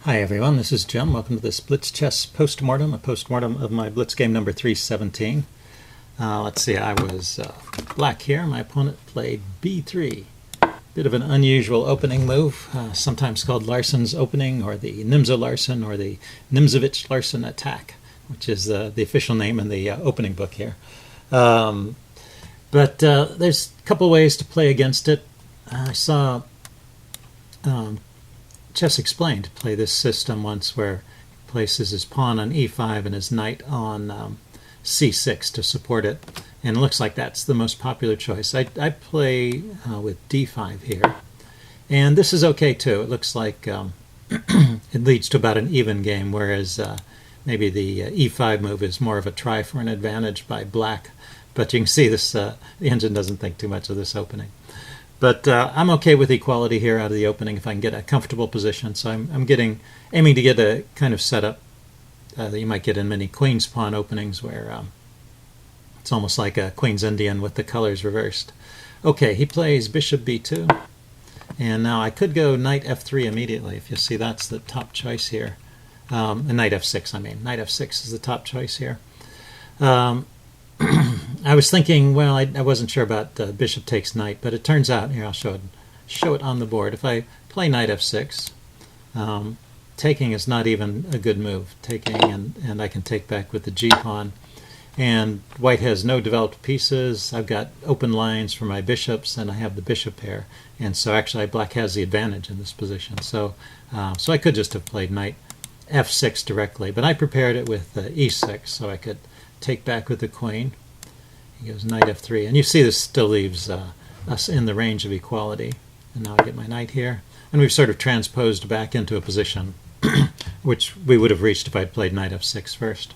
Hi everyone, this is Jim. Welcome to this Blitz chess postmortem, a postmortem of my Blitz game number 317. Let's see, I was black here. My opponent played b3. Bit of an unusual opening move, sometimes called Larsen's opening, or the Nimzowich-Larsen, or the Nimzowich-Larsen attack, which is the official name in the opening book here. But there's a couple ways to play against it. I saw Chess Explained play this system once, where he places his pawn on e5 and his knight on c6 to support it, and it looks like that's the most popular choice. I play with d5 here, and this is okay too. It looks like it leads to about an even game, whereas maybe the e5 move is more of a try for an advantage by black, but you can see this the engine doesn't think too much of this opening. But I'm okay with equality here out of the opening if I can get a comfortable position. So I'm aiming to get a kind of setup that you might get in many queen's pawn openings, where it's almost like a queen's Indian with the colors reversed. Okay, he plays bishop b2, and now I could go knight f3 immediately. If you see, that's the top choice here. And knight f6, I mean. Knight f6 is the top choice here. I was thinking, well, I wasn't sure about bishop takes knight, but it turns out, here I'll show it on the board. If I play knight f6, taking is not even a good move. Taking, and I can take back with the g-pawn. And white has no developed pieces. I've got open lines for my bishops, and I have the bishop pair. And so actually black has the advantage in this position. So I could just have played knight f6 directly, but I prepared it with e6, so I could take back with the queen. He goes knight f3, and you see this still leaves us in the range of equality. And now I get my knight here, and we've sort of transposed back into a position which we would have reached if I'd played knight f6 first.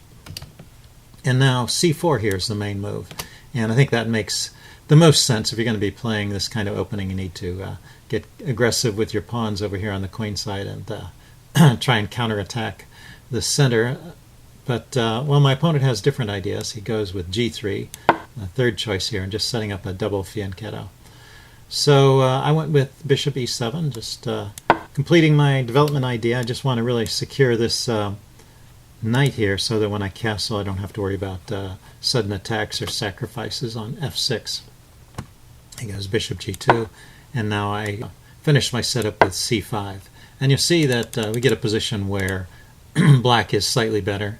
And now c4 here is the main move, and I think that makes the most sense. If you're going to be playing this kind of opening, you need to get aggressive with your pawns over here on the queen side and try and counterattack the center. But well, my opponent has different ideas. He goes with g3, the third choice here, and just setting up a double fianchetto. So I went with bishop e7, just completing my development idea. I just want to really secure this knight here, so that when I castle I don't have to worry about sudden attacks or sacrifices on f6. He goes bishop g2, and now I finish my setup with c5. And you'll see that we get a position where black is slightly better,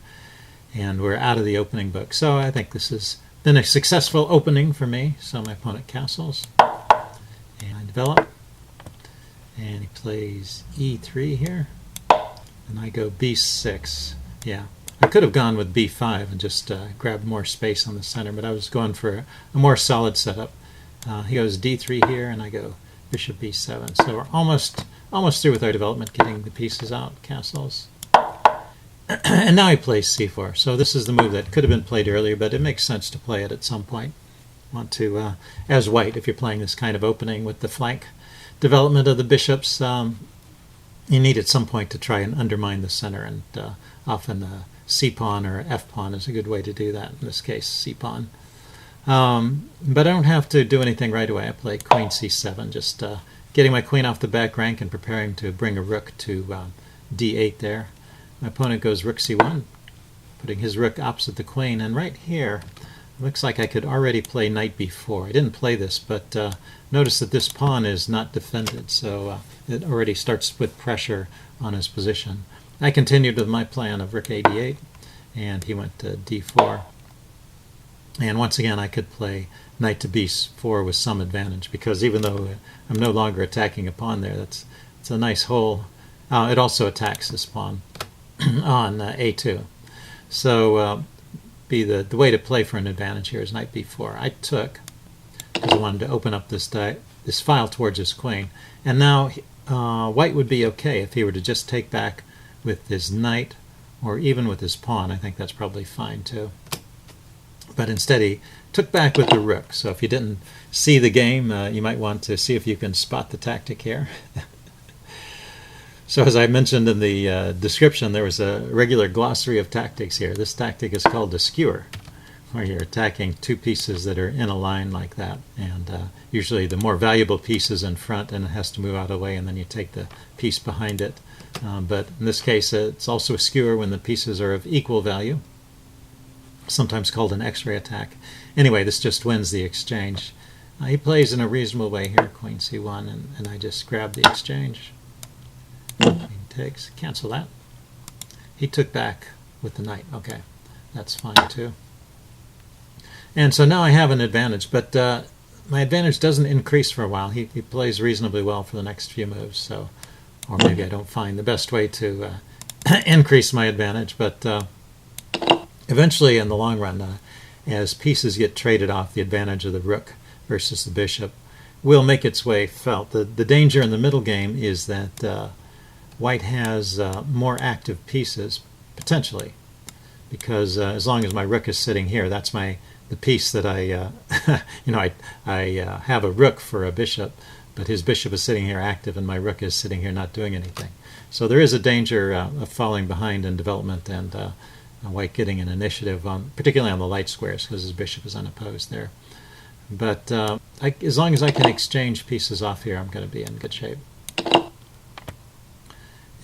and we're out of the opening book. So I think this has been a successful opening for me. So my opponent castles, and I develop, and he plays e3 here, and I go b6. Yeah, I could have gone with b5 and just grabbed more space on the center, but I was going for a more solid setup. He goes d3 here, and I go bishop b7. So we're almost through with our development, getting the pieces out, castles. And now he plays c4. So this is the move that could have been played earlier, but it makes sense to play it at some point. Want to, as white, if you're playing this kind of opening with the flank development of the bishops, you need at some point to try and undermine the center, and often c-pawn or f-pawn is a good way to do that. In this case, c-pawn. But I don't have to do anything right away. I play queen c7, just getting my queen off the back rank and preparing to bring a rook to d8 there. My opponent goes rook c1, putting his rook opposite the queen, and right here it looks like I could already play knight b4. I didn't play this, but notice that this pawn is not defended, so it already starts with pressure on his position. I continued with my plan of rook a8, and he went to d4. And once again I could play knight to b4 with some advantage, because even though I'm no longer attacking a pawn there, it's a nice hole. It also attacks this pawn on a2. So the way to play for an advantage here is knight b4. I took, because I wanted to open up this file towards his queen. And now white would be okay if he were to just take back with his knight, or even with his pawn. I think that's probably fine too. But instead he took back with the rook. So if you didn't see the game, you might want to see if you can spot the tactic here. So as I mentioned in the description, there was a regular glossary of tactics here. This tactic is called the skewer, where you're attacking two pieces that are in a line like that, and usually the more valuable piece is in front and it has to move out of the way, and then you take the piece behind it. But in this case, it's also a skewer when the pieces are of equal value, sometimes called an X-ray attack. Anyway, this just wins the exchange. He plays in a reasonable way here, Queen C1, and I just grab the exchange. Queen takes, cancel that. He took back with the knight. Okay, that's fine too. And so now I have an advantage, but my advantage doesn't increase for a while. He plays reasonably well for the next few moves, so, or maybe I don't find the best way to increase my advantage, but eventually in the long run, as pieces get traded off, the advantage of the rook versus the bishop will make its way felt. The danger in the middle game is that white has more active pieces, potentially, because as long as my rook is sitting here, that's the piece that I have a rook for a bishop, but his bishop is sitting here active and my rook is sitting here not doing anything. So there is a danger of falling behind in development and white getting an initiative, particularly on the light squares, because his bishop is unopposed there. But as long as I can exchange pieces off here, I'm going to be in good shape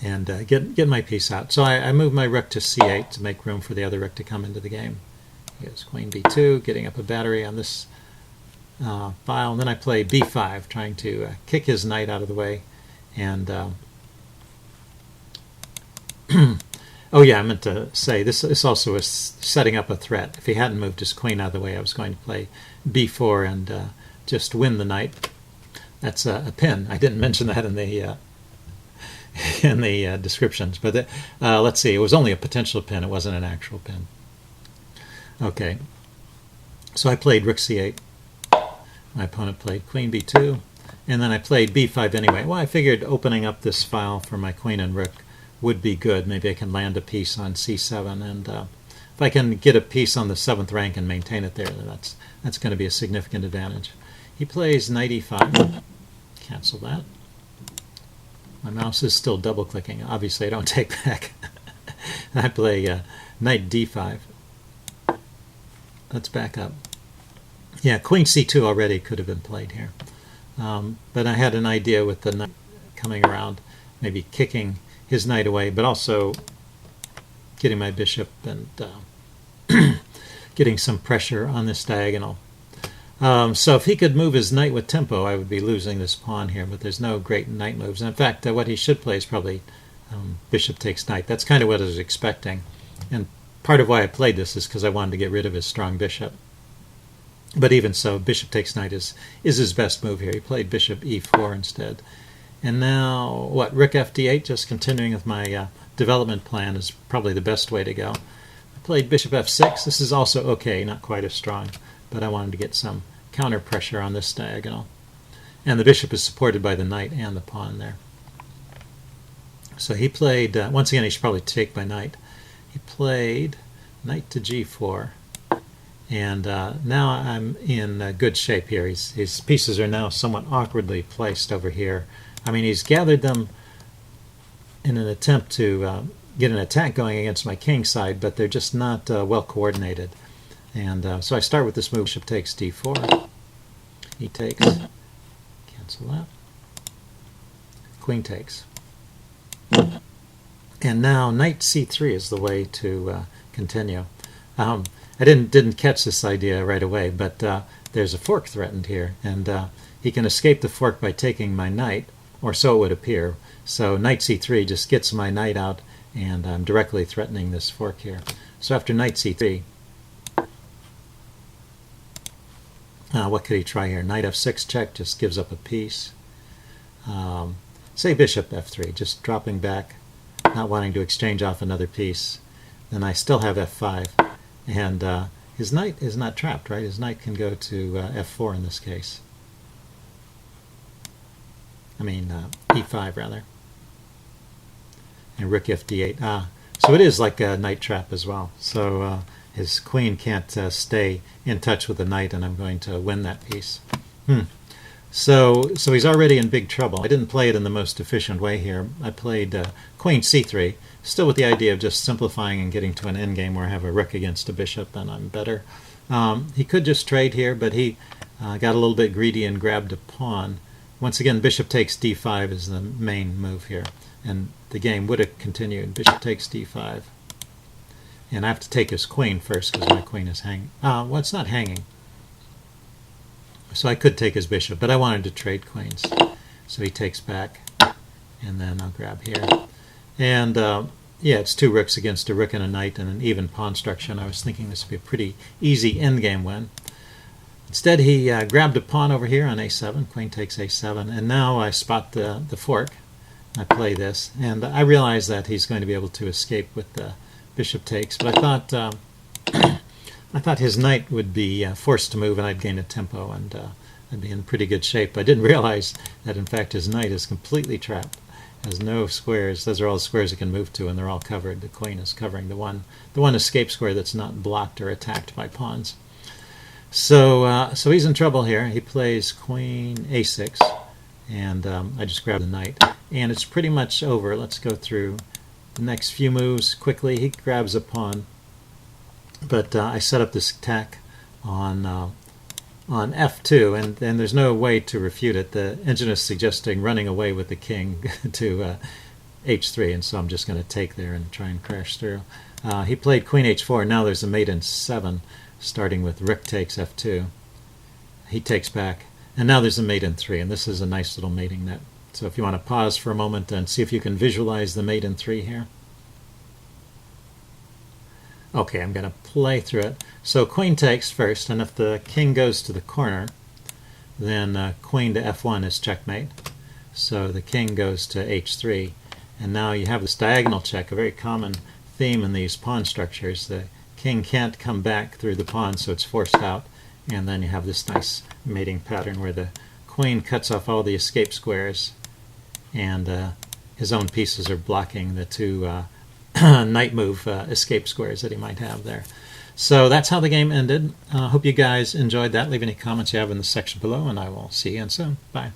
and get my piece out. So I move my rook to c8 to make room for the other rook to come into the game. Here's queen b2, getting up a battery on this file. And then I play b5, trying to kick his knight out of the way. And oh yeah, I meant to say, this also is setting up a threat. If he hadn't moved his queen out of the way, I was going to play b4 and just win the knight. That's a pin. I didn't mention that in the descriptions, but let's see. It was only a potential pin. It wasn't an actual pin. Okay, so I played rook c8. My opponent played queen b2, and then I played b5 anyway. Well, I figured opening up this file for my queen and rook would be good. Maybe I can land a piece on c7, and if I can get a piece on the 7th rank and maintain it there, then that's going to be a significant advantage. He plays knight e5. Cancel that. My mouse is still double-clicking. Obviously, I don't take back. I play knight d5. Let's back up. Yeah, queen c2 already could have been played here. But I had an idea with the knight coming around, maybe kicking his knight away, but also getting my bishop and getting some pressure on this diagonal. So if he could move his knight with tempo, I would be losing this pawn here, but there's no great knight moves. And in fact, what he should play is probably bishop takes knight. That's kind of what I was expecting. And part of why I played this is because I wanted to get rid of his strong bishop. But even so, bishop takes knight is his best move here. He played bishop e4 instead. And now, what, rook fd8, just continuing with my development plan, is probably the best way to go. I played bishop f6. This is also okay, not quite as strong, but I wanted to get some counter pressure on this diagonal. And the bishop is supported by the knight and the pawn there. So he played, once again, he should probably take my knight. He played knight to g4. And now I'm in good shape here. His pieces are now somewhat awkwardly placed over here. I mean, he's gathered them in an attempt to get an attack going against my king side, but they're just not well coordinated. And so I start with this move, bishop takes d4. He takes, cancel that. Queen takes. And now knight c3 is the way to continue. I didn't catch this idea right away, but there's a fork threatened here, and he can escape the fork by taking my knight, or so it would appear. So knight c3 just gets my knight out, and I'm directly threatening this fork here. So after knight c3, what could he try here? Knight f6 check just gives up a piece. Say bishop f3, just dropping back, not wanting to exchange off another piece. Then I still have f5. And his knight is not trapped, right? His knight can go to f4 in this case. I mean, e5 rather. And rook fd8. So it is like a knight trap as well. So his queen can't stay in touch with the knight, and I'm going to win that piece. So he's already in big trouble. I didn't play it in the most efficient way here. I played queen c3, still with the idea of just simplifying and getting to an endgame where I have a rook against a bishop and I'm better. He could just trade here, but he got a little bit greedy and grabbed a pawn. Once again, bishop takes d5 is the main move here, and the game would have continued. Bishop takes d5. And I have to take his queen first because my queen is hanging. Well, it's not hanging. So I could take his bishop, but I wanted to trade queens. So he takes back, and then I'll grab here. And yeah, it's 2 rooks against a rook and a knight and an even pawn structure, and I was thinking this would be a pretty easy endgame win. Instead, he grabbed a pawn over here on a7, queen takes a7, and now I spot the fork. I play this, and I realize that he's going to be able to escape with the bishop takes, but I thought his knight would be forced to move and I'd gain a tempo and I'd be in pretty good shape. I didn't realize that in fact his knight is completely trapped, has no squares. Those are all the squares it can move to, and they're all covered. The queen is covering the one escape square that's not blocked or attacked by pawns. So he's in trouble here. He plays queen a6, and I just grab the knight, and it's pretty much over. Let's go through the next few moves quickly. He grabs a pawn, but I set up this attack on f2, and there's no way to refute it. The engine is suggesting running away with the king to h3, and so I'm just going to take there and try and crash through. He played queen h4. Now there's a mate in 7, starting with rook takes f2. He takes back, and now there's a mate in 3, and this is a nice little mating net. So if you want to pause for a moment and see if you can visualize the mate in 3 here. Okay, I'm going to play through it. So queen takes first, and if the king goes to the corner, then queen to f1 is checkmate. So the king goes to h3, and now you have this diagonal check, a very common theme in these pawn structures. The king can't come back through the pawn, so it's forced out, and then you have this nice mating pattern where the queen cuts off all the escape squares, and his own pieces are blocking the 2 knight move escape squares that he might have there. So that's how the game ended. Hope you guys enjoyed that. Leave any comments you have in the section below, and I will see you again soon. Bye.